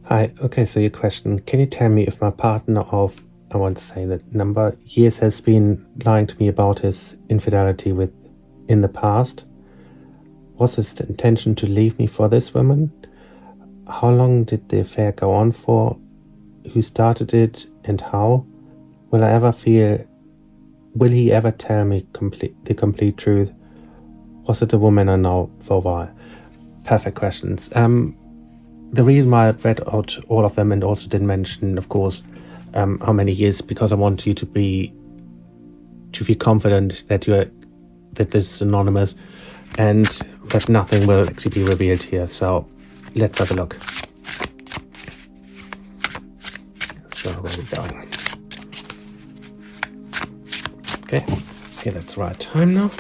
Hi. Okay, so your question, can you tell me if my partner of, I want to say that number years has been lying to me about his infidelity with in the past? Was his intention to leave me for this woman? How long did the affair go on for? Who started it and how? Will I ever feel, will he ever tell me the complete truth? Was it a woman I know for a while? Perfect questions. The reason why I read out all of them and also didn't mention, of course, how many years, because I want you to feel confident that that this is anonymous and that nothing will actually be revealed here. So let's have a look. So where are we going? Okay, that's the right time now.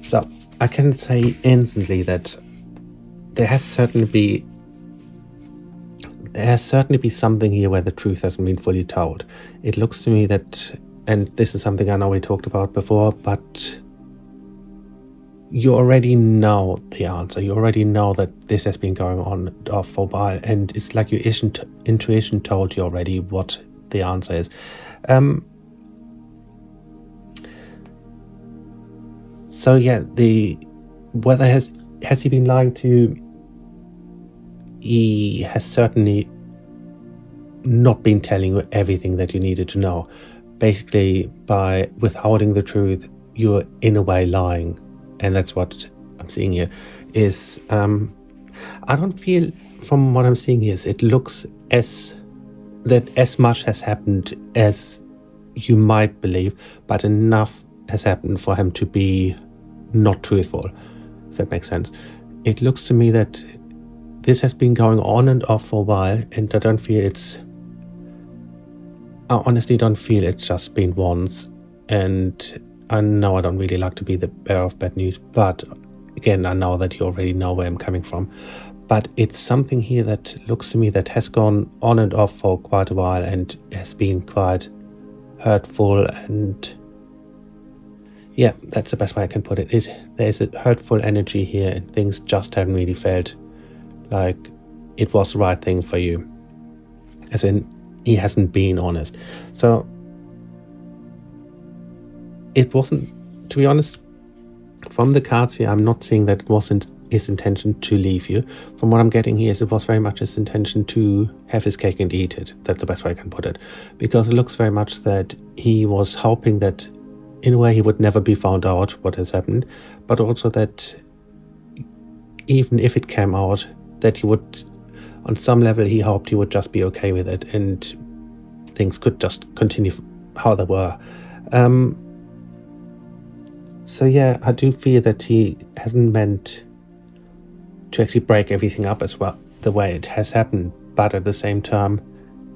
So I can say instantly that there has certainly be something here where the truth hasn't been fully told. It looks to me that, and this is something I know we talked about before, but you already know the answer. You already know that this has been going on off for a while, and it's like your intuition told you already what the answer is. So yeah, whether has he been lying to you? He has certainly not been telling you everything that you needed to know. Basically, by withholding the truth, you're in a way lying, and that's what I'm seeing here. Is I don't feel, from what I'm seeing here, it looks as much has happened as you might believe, but enough has happened for him to be not truthful, if that makes sense. It looks to me that this has been going on and off for a while, and I honestly don't feel it's just been once. And I know I don't really like to be the bearer of bad news, but again, I know that you already know where I'm coming from. But it's something here that looks to me that has gone on and off for quite a while and has been quite hurtful, and yeah, that's the best way I can put it. There's a hurtful energy here, and things just haven't really felt like it was the right thing for you. As in, he hasn't been honest. So it wasn't, to be honest, from the cards here, I'm not seeing that it wasn't his intention to leave you. From what I'm getting here, it was very much his intention to have his cake and eat it. That's the best way I can put it. Because it looks very much that he was hoping that in a way he would never be found out what has happened, but also that even if it came out, that he would, on some level, he hoped he would just be okay with it and things could just continue how they were. So yeah, I do feel that he hasn't meant to actually break everything up as well, the way it has happened, but at the same time,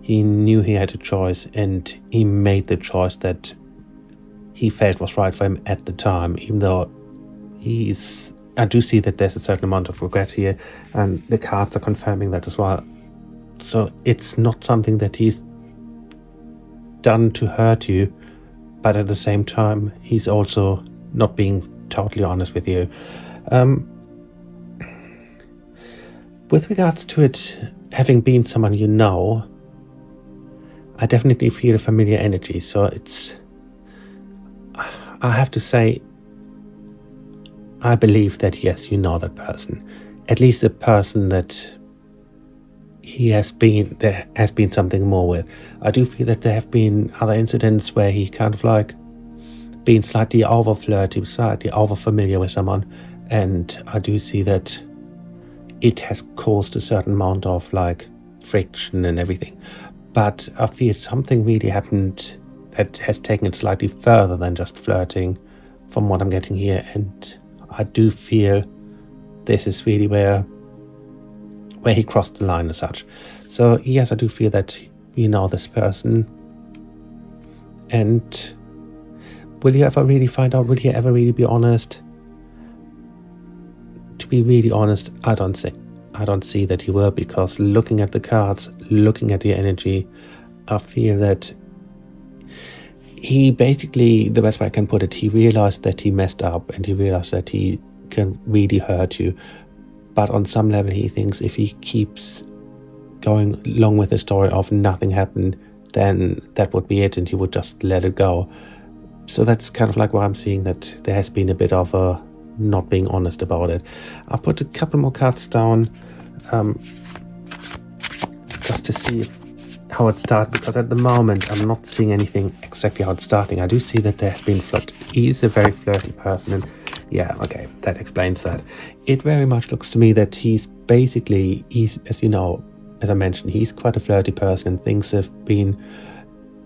he knew he had a choice, and he made the choice that he felt was right for him at the time, even though I do see that there's a certain amount of regret here, and the cards are confirming that as well. So it's not something that he's done to hurt you, but at the same time, he's also not being totally honest with you. With regards to it having been someone you know, I definitely feel a familiar energy. So I have to say, I believe that yes, you know that person. At least the person that there has been something more with. I do feel that there have been other incidents where he kind of like been slightly over flirty, slightly over familiar with someone, and I do see that it has caused a certain amount of like friction and everything. But I feel something really happened that has taken it slightly further than just flirting, from what I'm getting here, and I do feel this is really where he crossed the line as such. So yes, I do feel that you know this person. And will you ever really find out? Will you ever really be honest? To be really honest, I don't see that he will, because looking at the cards, looking at the energy, I feel that he basically, the best way I can put it, he realized that he messed up and he realized that he can really hurt you. But on some level, he thinks if he keeps going along with the story of nothing happened, then that would be it and he would just let it go. So that's kind of like why I'm seeing that there has been a bit of a not being honest about it. I'll put a couple more cards down just to see how it started, because at the moment I'm not seeing anything exactly how it's starting. I do see that there has been flirt. He's a very flirty person, and yeah, okay, that explains that. It very much looks to me that he's as you know, as I mentioned, he's quite a flirty person, and things have been,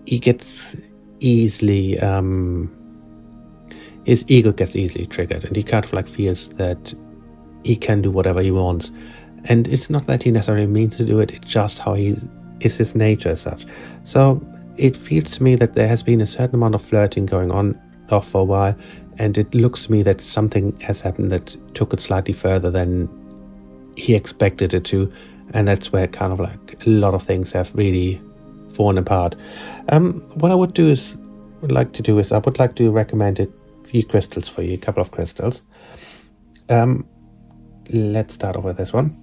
he gets easily his ego gets easily triggered, and he kind of like feels that he can do whatever he wants. And it's not that he necessarily means to do it, it's just how he is, his nature as such. So it feels to me that there has been a certain amount of flirting going on off for a while, and it looks to me that something has happened that took it slightly further than he expected it to, and that's where kind of like a lot of things have really fallen apart. What I would like to recommend a few crystals for you, a couple of crystals. Let's start off with this one.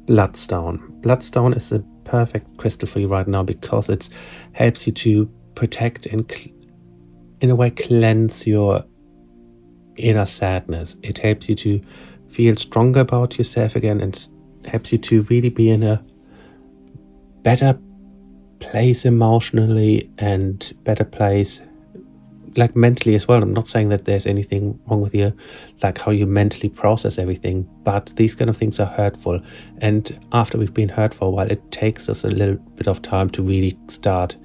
Bloodstone. Bloodstone is a perfect crystal for you right now because it helps you to protect and in a way cleanse your inner sadness. It helps you to feel stronger about yourself again, and helps you to really be in a better place emotionally and better place like mentally as well. I'm not saying that there's anything wrong with you, like how you mentally process everything, but these kind of things are hurtful, and after we've been hurt for a while, it takes us a little bit of time to really start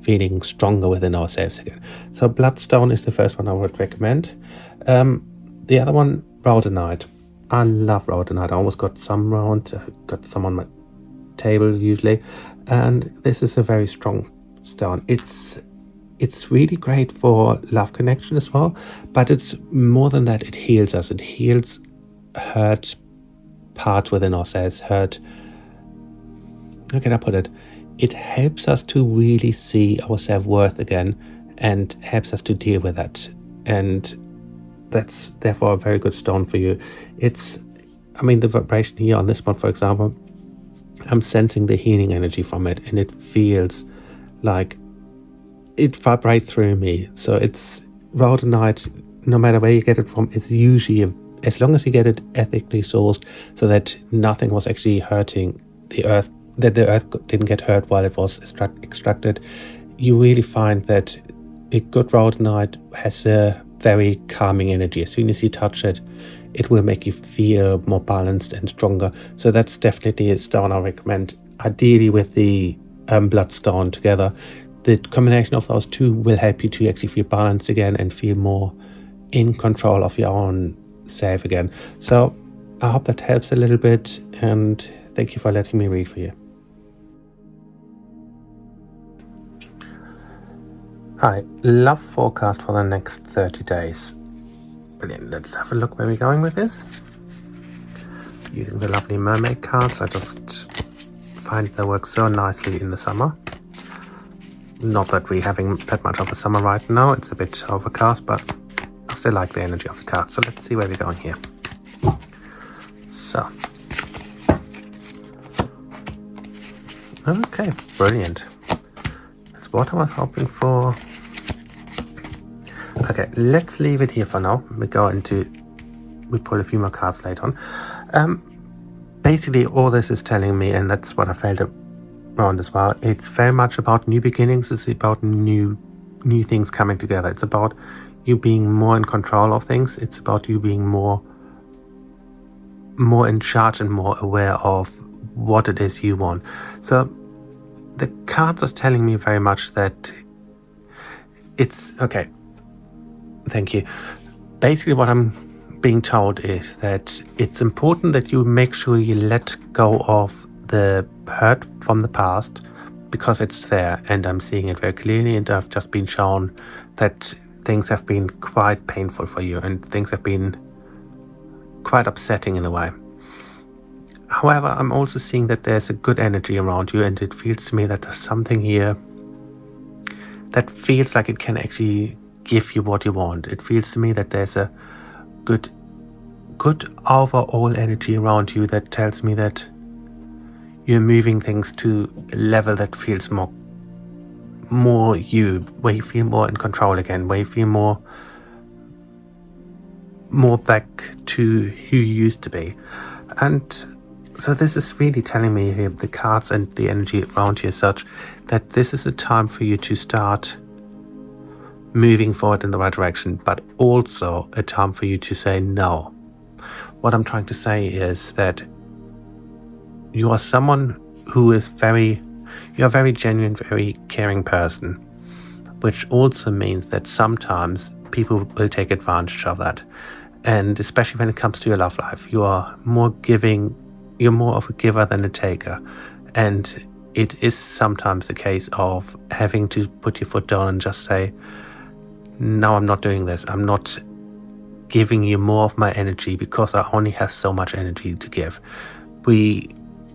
feeling stronger within ourselves again. So Bloodstone is the first one I would recommend. The other one, Rhodonite. I love Rhodonite. I almost got some round, got some on my table usually, and this is a very strong stone. It's really great for love connection as well, but it's more than that. It heals us. It heals hurt parts within ourselves. How can I put it? It helps us to really see our self-worth again, and helps us to deal with that. And that's therefore a very good stone for you. The vibration here on this one, for example, I'm sensing the healing energy from it, and it feels like it vibrates through me. So it's Rhodonite, no matter where you get it from, it's usually, as long as you get it ethically sourced, so that nothing was actually hurting the earth, that the earth didn't get hurt while it was extracted, you really find that a good Rhodonite has a very calming energy. As soon as you touch it, it will make you feel more balanced and stronger. So that's definitely a stone I recommend, ideally with the Bloodstone together. The combination of those two will help you to actually feel balanced again and feel more in control of your own self again. So I hope that helps a little bit, and thank you for letting me read for you. Hi, love forecast for the next 30 days. Brilliant. Let's have a look where we're going with this. Using the lovely mermaid cards, I just find they work so nicely in the summer. Not that we're having that much of a summer right now, it's a bit overcast, but I still like the energy of the card. So let's see where we're going here. So, okay, brilliant. That's what I was hoping for. Okay, let's leave it here for now. We pull a few more cards later on. Basically, all this is telling me, and that's what I felt around as well, it's very much about new beginnings. It's about new things coming together. It's about you being more in control of things. It's about you being more in charge and more aware of what it is you want. So the cards are telling me very much that it's okay. Thank you. Basically what I'm being told is that it's important that you make sure you let go of the hurt from the past, because it's there, and I'm seeing it very clearly, and I've just been shown that things have been quite painful for you, and things have been quite upsetting in a way. However, I'm also seeing that there's a good energy around you, and it feels to me that there's something here that feels like it can actually give you what you want. It feels to me that there's a good overall energy around you that tells me that you're moving things to a level that feels more you, where you feel more in control again, where you feel more back to who you used to be. And so this is really telling me here, the cards and the energy around you is such that this is a time for you to start moving forward in the right direction, but also a time for you to say no. What I'm trying to say is that you are someone who is you're a very genuine, very caring person, which also means that sometimes people will take advantage of that. And especially when it comes to your love life, you are more giving, you're more of a giver than a taker. And it is sometimes the case of having to put your foot down and just say, no, I'm not doing this. I'm not giving you more of my energy because I only have so much energy to give.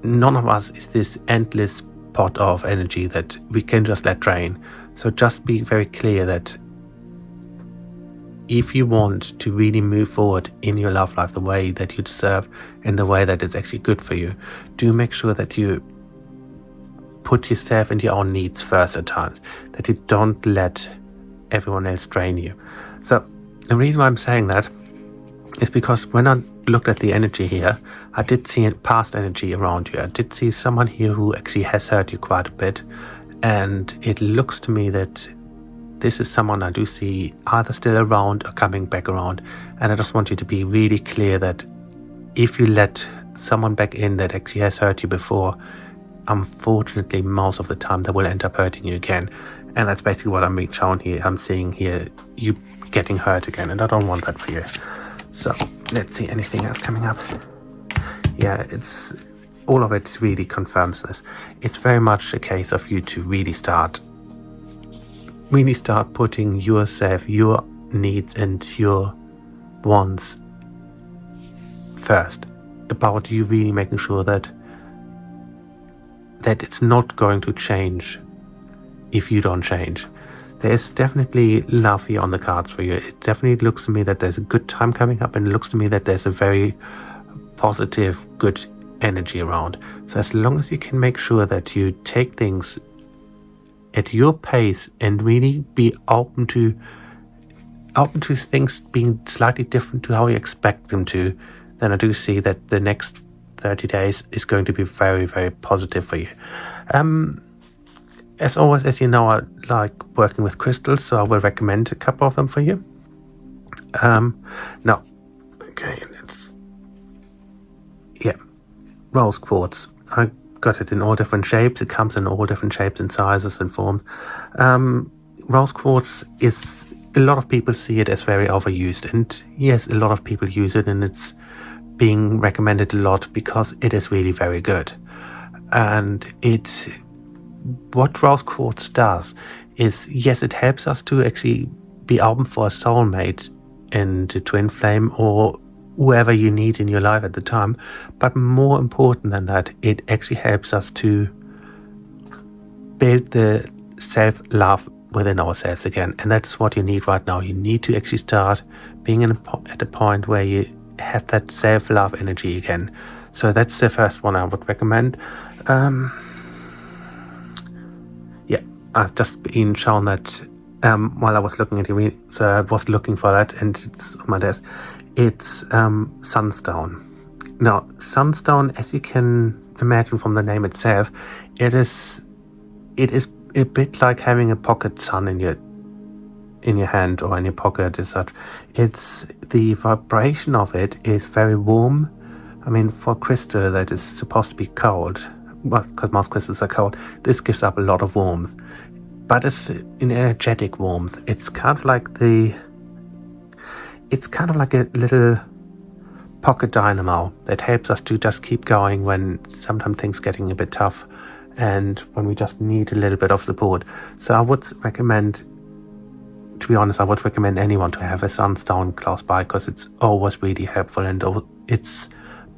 None of us is this endless pot of energy that we can just let drain. So just be very clear that if you want to really move forward in your love life the way that you deserve, in the way that it's actually good for you, do make sure that you put yourself and your own needs first at times, that you don't let everyone else drain you. So the reason why I'm saying that is because when I looked at the energy here, I did see a past energy around you. I did see someone here who actually has hurt you quite a bit, and it looks to me that this is someone I do see either still around or coming back around. And I just want you to be really clear that if you let someone back in that actually has hurt you before, unfortunately most of the time they will end up hurting you again. And that's basically what I'm being shown here. I'm seeing here you getting hurt again, and I don't want that for you. So let's see, anything else coming up? Yeah, it's all of it really confirms this. It's very much a case of you to really start putting yourself, your needs and your wants first. About you really making sure that it's not going to change if you don't change. There's definitely love here on the cards for you. It definitely looks to me that there's a good time coming up, and it looks to me that there's a very positive, good energy around. So as long as you can make sure that you take things at your pace and really be open to things being slightly different to how you expect them to, then I do see that the next 30 days is going to be very, very positive for you. As always, as you know, I like working with crystals, so I will recommend a couple of them for you. Now, okay, rose quartz. I got it in all different shapes. It comes in all different shapes and sizes and forms. Rose quartz is, a lot of people see it as very overused, and yes, a lot of people use it, and it's being recommended a lot because it is really very good. And what rose quartz does is, yes, it helps us to actually be open for a soulmate and a twin flame or whoever you need in your life at the time. But more important than that, it actually helps us to build the self-love within ourselves again. And that's what you need right now. You need to actually start being at a point where you have that self-love energy again. So that's the first one I would recommend. I've just been shown that while I was looking at it, so I was looking for that, and it's on my desk. It's sunstone. Now, sunstone, as you can imagine from the name itself, it is a bit like having a pocket sun in your hand or in your pocket as such. It's the vibration of it is very warm. I mean, for crystal that is supposed to be cold, well, because most crystals are cold, this gives up a lot of warmth. But it's an energetic warmth. It's kind of like a little pocket dynamo that helps us to just keep going when sometimes things getting a bit tough and when we just need a little bit of support. So I would recommend, to be honest, anyone to have a sunstone close by, because it's always really helpful and it's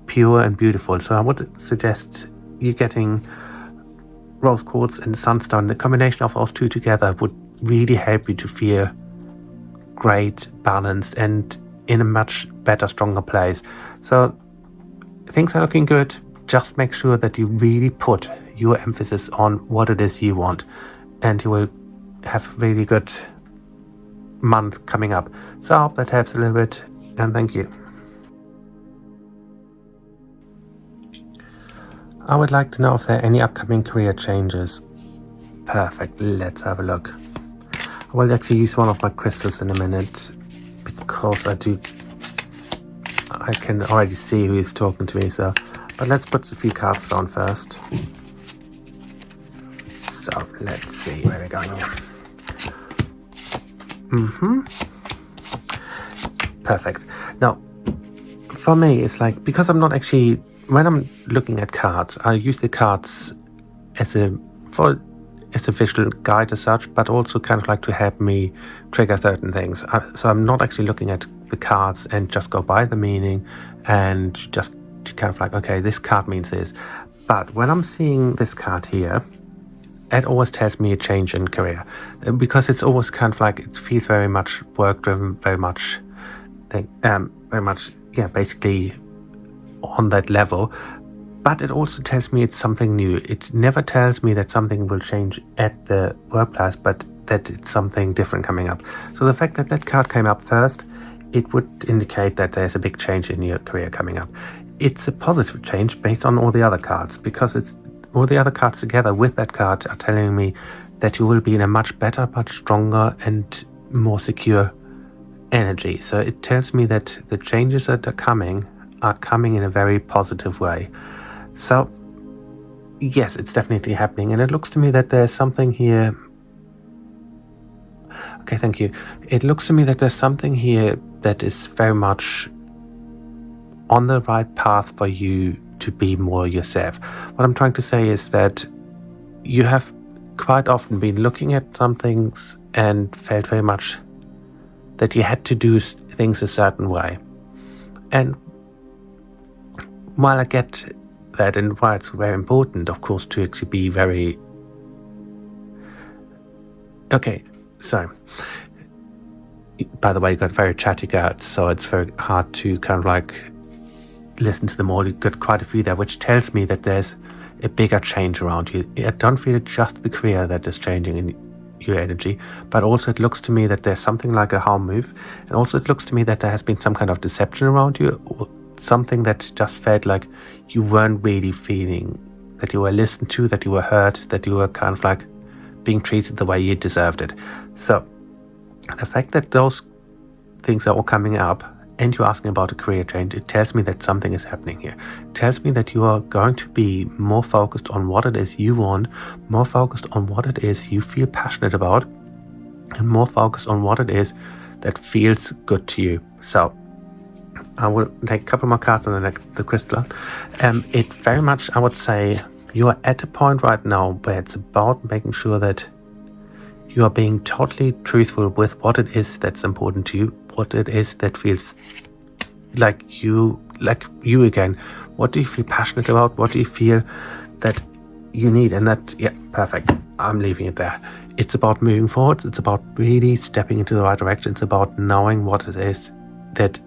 pure and beautiful. So I would suggest you getting rose quartz and sunstone. The combination of those two together would really help you to feel great, balanced, and in a much better, stronger place. So things are looking good. Just make sure that you really put your emphasis on what it is you want, and you will have a really good month coming up. So I hope that helps a little bit, and thank you. I would like to know if there are any upcoming career changes. Perfect, let's have a look. I will actually use one of my crystals in a minute, because I can already see who is talking to me, so, but let's put a few cards down first. So let's see where we're going here. Perfect. Now, for me, it's like, because I'm not actually, when I'm looking at cards, I use the cards as a visual guide as such, but also kind of like to help me trigger certain things. So I'm not actually looking at the cards and just go by the meaning and just kind of like, okay, this card means this. But when I'm seeing this card here, it always tells me a change in career, because it's always kind of like, it feels very much work driven, very much, basically on that level. But it also tells me it's something new. It never tells me that something will change at the workplace, but that it's something different coming up. So the fact that that card came up first, it would indicate that there's a big change in your career coming up. It's a positive change based on all the other cards, because it's all the other cards together with that card are telling me that you will be in a much better, much stronger and more secure energy. So it tells me that the changes that are coming in a very positive way. So yes, it's definitely happening, and it looks to me that there's something here. Okay, thank you. It looks to me that there's something here that is very much on the right path for you to be more yourself. What I'm trying to say is that you have quite often been looking at some things and felt very much that you had to do things a certain way. And while I get that, and why it's very important, of course, to actually be very... Okay, sorry. By the way, you got very chatty guards, so it's very hard to kind of like listen to them all. You got quite a few there, which tells me that there's a bigger change around you. I don't feel it's just the career that is changing in your energy, but also it looks to me that there's something like a harm move, and also it looks to me that there has been some kind of deception around you, or something that just felt like you weren't really feeling that you were listened to, that you were heard, that you were kind of like being treated the way you deserved it. So the fact that those things are all coming up and you're asking about a career change, it tells me that something is happening here. It tells me that you are going to be more focused on what it is you want, more focused on what it is you feel passionate about, and more focused on what it is that feels good to you. So I will take a couple more cards and then the crystal. It very much, I would say, you are at a point right now where it's about making sure that you are being totally truthful with what it is that's important to you, what it is that feels like you again. What do you feel passionate about? What do you feel that you need? And that, yeah, perfect. I'm leaving it there. It's about moving forward. It's about really stepping into the right direction. It's about knowing what it is that,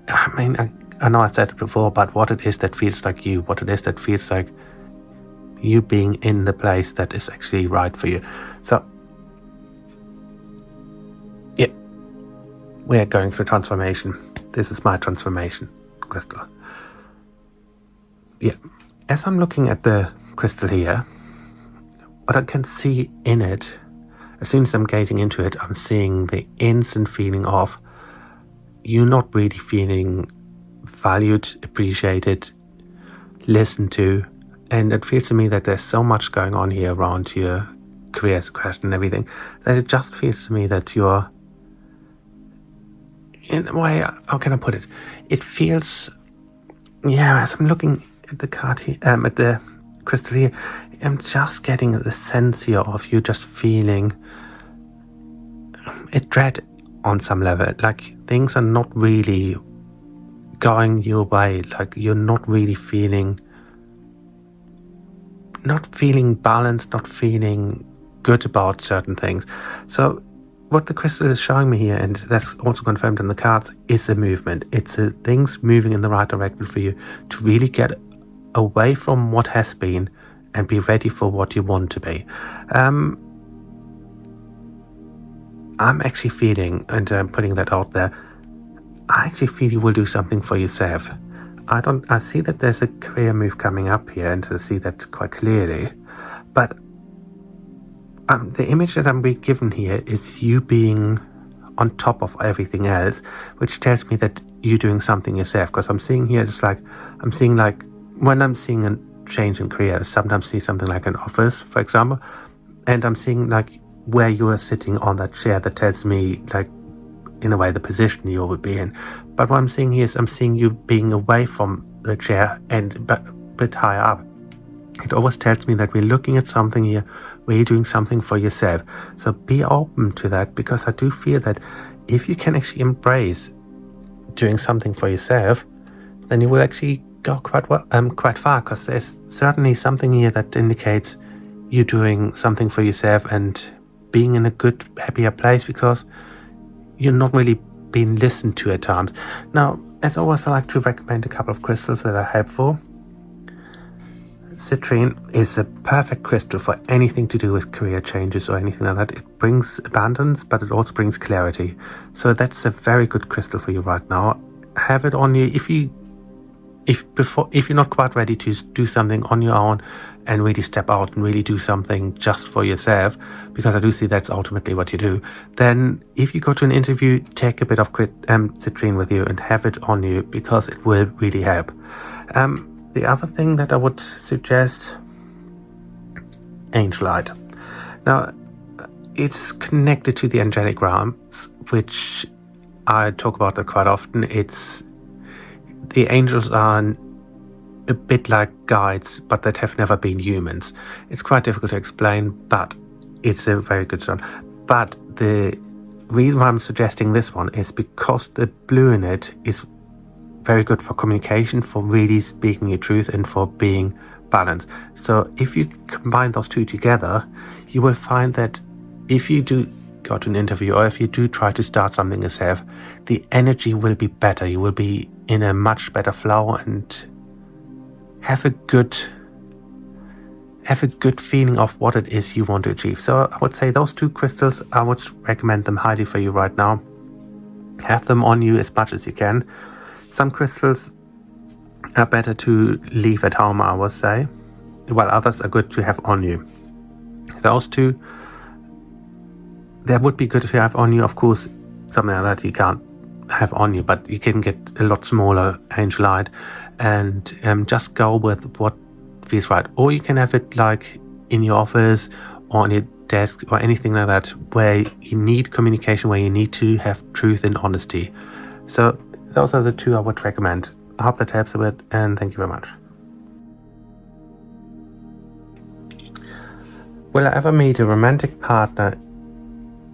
I mean, I know I said it before, but what it is that feels like you, what it is that feels like you being in the place that is actually right for you. So, yeah, we're going through transformation. This is my transformation crystal. Yeah, as I'm looking at the crystal here, what I can see in it, as soon as I'm gazing into it, I'm seeing the instant feeling of you not really feeling valued, appreciated, listened to. And it feels to me that there's so much going on here around your career question and everything, that it just feels to me that you're, in a way, how can I put it? It feels, yeah, as I'm looking at the card here, at the crystal here, I'm just getting the sense here of you just feeling a dread on some level, like things are not really going your way, like you're not really feeling balanced, not feeling good about certain things. So what the crystal is showing me here, and that's also confirmed in the cards, is a movement. It's things moving in the right direction for you to really get away from what has been and be ready for what you want to be. I'm actually feeling, and I'm putting that out there, I actually feel you will do something for yourself. I see that there's a career move coming up here, and I see that quite clearly. But the image that I'm being given here is you being on top of everything else, which tells me that you're doing something yourself. Because I'm seeing here, I'm seeing like, when I'm seeing a change in career, I sometimes see something like an office, for example, and I'm seeing like where you are sitting on that chair that tells me like, in a way, the position you would be in. But what I'm seeing here is I'm seeing you being away from the chair and a bit higher up. It always tells me that we're looking at something here where you're doing something for yourself. So be open to that, because I do feel that if you can actually embrace doing something for yourself, then you will actually go quite far, because there's certainly something here that indicates you doing something for yourself and being in a good, happier place, because you're not really being listened to at times. Now, as always, I like to recommend a couple of crystals that are helpful. Citrine is a perfect crystal for anything to do with career changes or anything like that. It brings abundance, but it also brings clarity. So that's a very good crystal for you right now. Have it on you if you're not quite ready to do something on your own and really step out and really do something just for yourself, because I do see that's ultimately what you do. Then if you go to an interview, take a bit of citrine with you and have it on you, because it will really help. The other thing that I would suggest, angel light. Now, it's connected to the angelic realms, which I talk about that quite often. The angels are a bit like guides, but that have never been humans. It's quite difficult to explain, but it's a very good one. But the reason why I'm suggesting this one is because the blue in it is very good for communication, for really speaking your truth, and for being balanced. So if you combine those two together, you will find that if you do go to an interview, or if you do try to start something yourself, the energy will be better. You will be in a much better flow and have a good feeling of what it is you want to achieve. So I would say those two crystals, I would recommend them highly for you right now. Have them on you as much as you can. Some crystals are better to leave at home, I would say, while others are good to have on you. Those two, that would be good to have on you. Of course, something like that you can't have on you, but you can get a lot smaller angel light, and just go with what feels right. Or you can have it like in your office or on your desk or anything like that, where you need communication, where you need to have truth and honesty. So those are the two I would recommend. I hope that helps a bit, and thank you very much. Will I ever meet a romantic partner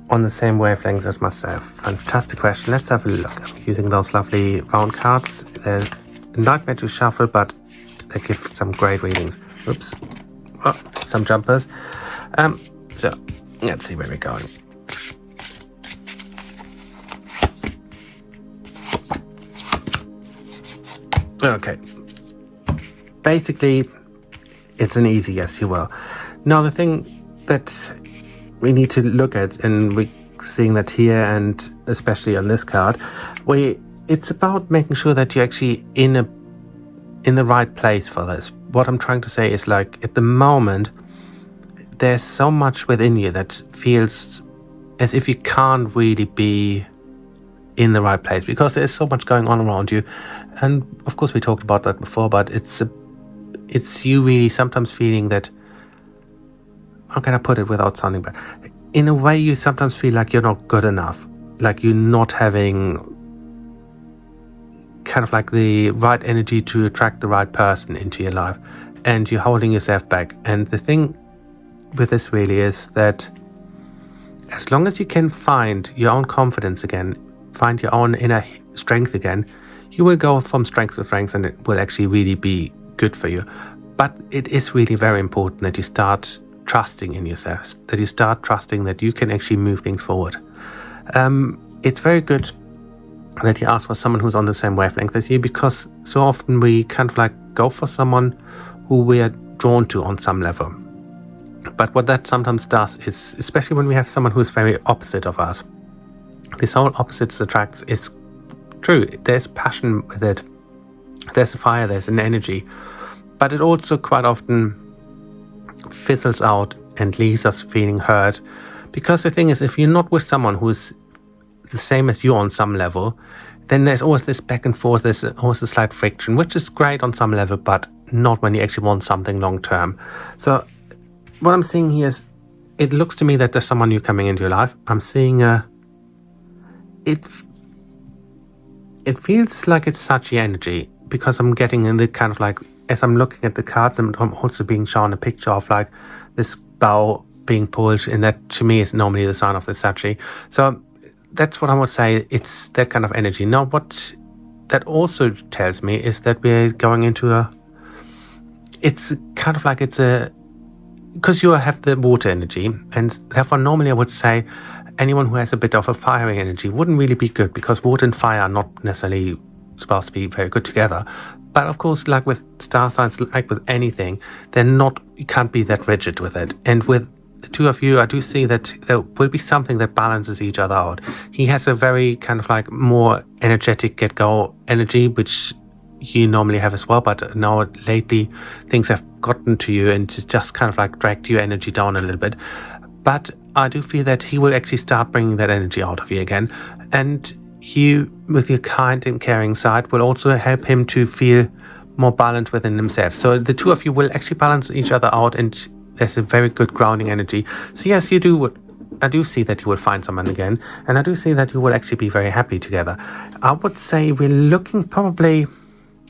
on the same wavelength as myself? Fantastic question. Let's have a look. I'm using those lovely round cards. They're a nightmare to shuffle, but they give some great readings. Oops. Oh, some jumpers. So let's see where we're going. Okay. Basically, it's an easy yes, you will. Now, the thing that we need to look at, and we're seeing that here, and especially on this card, it's about making sure that you're actually in the right place for this. What I'm trying to say is, like, at the moment, there's so much within you that feels as if you can't really be in the right place, because there's so much going on around you. And of course we talked about that before, but it's you really sometimes feeling that, how can I put it without sounding bad? In a way, you sometimes feel like you're not good enough, like you're not having kind of like the right energy to attract the right person into your life, and you're holding yourself back. And the thing with this really is that as long as you can find your own confidence again, find your own inner strength again, you will go from strength to strength, and it will actually really be good for you. But it is really very important that you start trusting in yourself, that you start trusting that you can actually move things forward. It's very good that you ask for someone who's on the same wavelength as you, because so often we kind of like go for someone who we are drawn to on some level. But what that sometimes does is, especially when we have someone who is very opposite of us, this whole opposites attracts is true. There's passion with it, there's a fire, there's an energy, but it also quite often fizzles out and leaves us feeling hurt. Because the thing is, if you're not with someone who is the same as you on some level, then there's always this back and forth, there's always a slight friction, which is great on some level, but not when you actually want something long term. So what I'm seeing here is, it looks to me that there's someone new coming into your life. I'm seeing it feels like it's Sachi energy, because I'm getting in the kind of like, as I'm looking at the cards, I'm also being shown a picture of like this bow being pulled, and that to me is normally the sign of the Sachi. So that's what I would say, it's that kind of energy. Now what that also tells me is that we're going into it's kind of like, because you have the water energy, and therefore normally I would say anyone who has a bit of a fiery energy wouldn't really be good, because water and fire are not necessarily supposed to be very good together. But of course, like with star signs, like with anything, you can't be that rigid with it. And with the two of you, I do see that there will be something that balances each other out. He has a very kind of like more energetic get-go energy, which you normally have as well, but now lately things have gotten to you and just kind of like dragged your energy down a little bit. But I do feel that he will actually start bringing that energy out of you again, and you, with your kind and caring side, will also help him to feel more balanced within himself. So the two of you will actually balance each other out, and there's a very good grounding energy. So yes, I do see that you will find someone again, and I do see that you will actually be very happy together. I would say we're looking probably,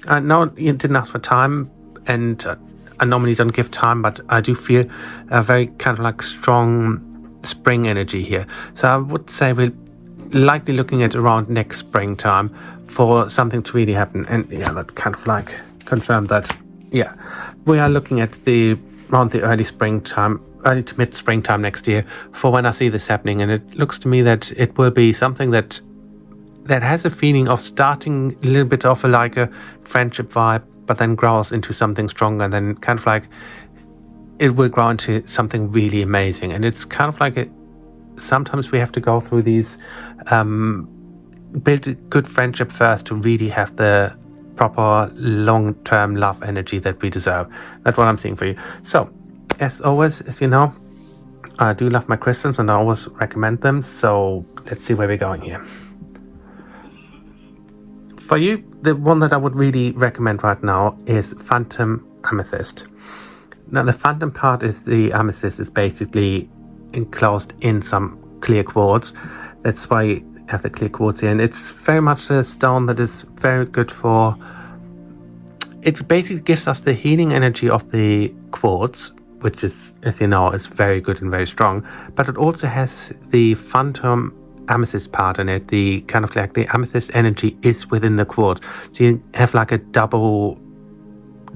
no, you didn't ask for time, and I normally don't give time, but I do feel a very kind of like strong spring energy here. So I would say we're likely looking at around next springtime for something to really happen. And yeah, that kind of like confirmed that, yeah, we are looking at around the early to mid springtime next year for when I see this happening. And it looks to me that it will be something that has a feeling of starting a little bit of a friendship vibe, but then grows into something stronger, and then kind of like it will grow into something really amazing. And it's kind of like sometimes we have to go through these, build a good friendship first to really have the proper long-term love energy that we deserve. That's what I'm seeing for you. So as always, as you know, I do love my crystals and I always recommend them. So let's see where we're going here. For you, the one that I would really recommend right now is Phantom Amethyst. Now the phantom part is the amethyst is basically enclosed in some clear quartz. That's why you have the clear quartz here, and it's very much a stone that is very good for, it basically gives us the healing energy of the quartz, which is, as you know, is very good and very strong, but it also has the phantom amethyst part in it. The kind of like the amethyst energy is within the quartz, so you have like a double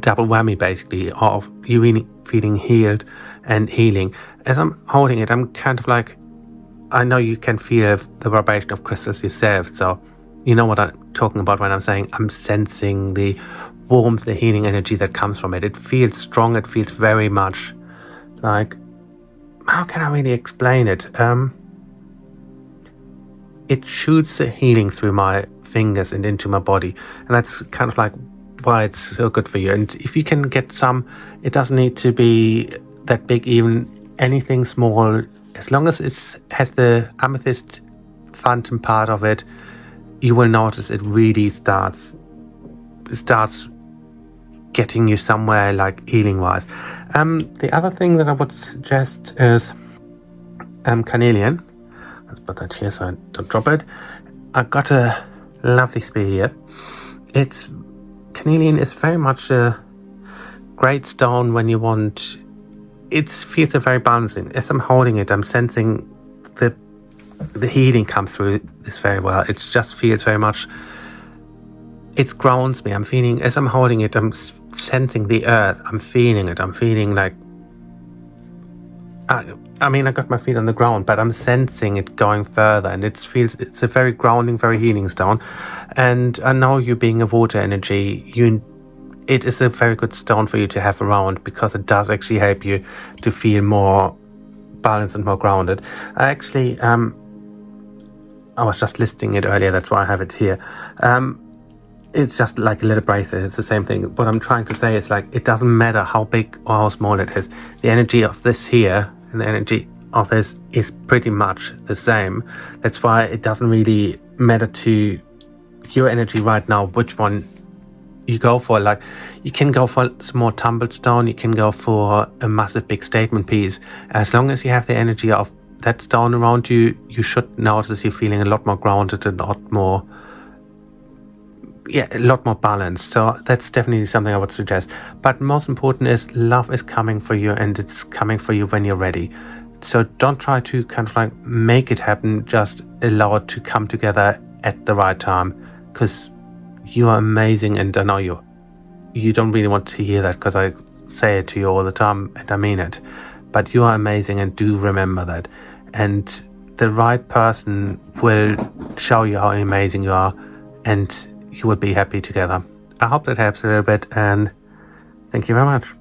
whammy basically of you really feeling healed and healing. As I'm holding it, I'm kind of like, I know you can feel the vibration of crystals yourself, so you know what I'm talking about when I'm saying I'm sensing the warmth, the healing energy that comes from it. It feels strong, it feels very much like, how can I really explain it? It shoots the healing through my fingers and into my body, and that's kind of like why it's so good for you. And if you can get some, it doesn't need to be that big, even anything small, as long as it has the amethyst phantom part of it, you will notice it really starts getting you somewhere like healing wise. The other thing that I would suggest is carnelian. Let's put that here so I don't drop it. I've got a lovely spear here. Carnelian is very much a great stone when you want, it feels very balancing. As I'm holding it, I'm sensing the healing come through this very well. It just feels very much, it grounds me. I'm feeling, as I'm holding it, I'm sensing the earth. I'm feeling it. I'm feeling like I mean, I got my feet on the ground, but I'm sensing it going further, and it's a very grounding, very healing stone. And I know you being a water energy, it is a very good stone for you to have around, because it does actually help you to feel more balanced and more grounded. I was just listing it earlier, that's why I have it here. It's just like a little bracelet, it's the same thing. What I'm trying to say is, like, it doesn't matter how big or how small it is. The energy of this here and the energy of this is pretty much the same. That's why it doesn't really matter to your energy right now which one you go for. Like, you can go for a small tumbled stone, you can go for a massive big statement piece. As long as you have the energy of that stone around you, you should notice you're feeling a lot more grounded and a lot more balanced. So that's definitely something I would suggest. But most important is, love is coming for you, and it's coming for you when you're ready. So don't try to kind of like make it happen, just allow it to come together at the right time, because you are amazing. And I know you don't really want to hear that, because I say it to you all the time and I mean it, but you are amazing, and do remember that. And the right person will show you how amazing you are, and you will be happy together. I hope that helps a little bit, and thank you very much.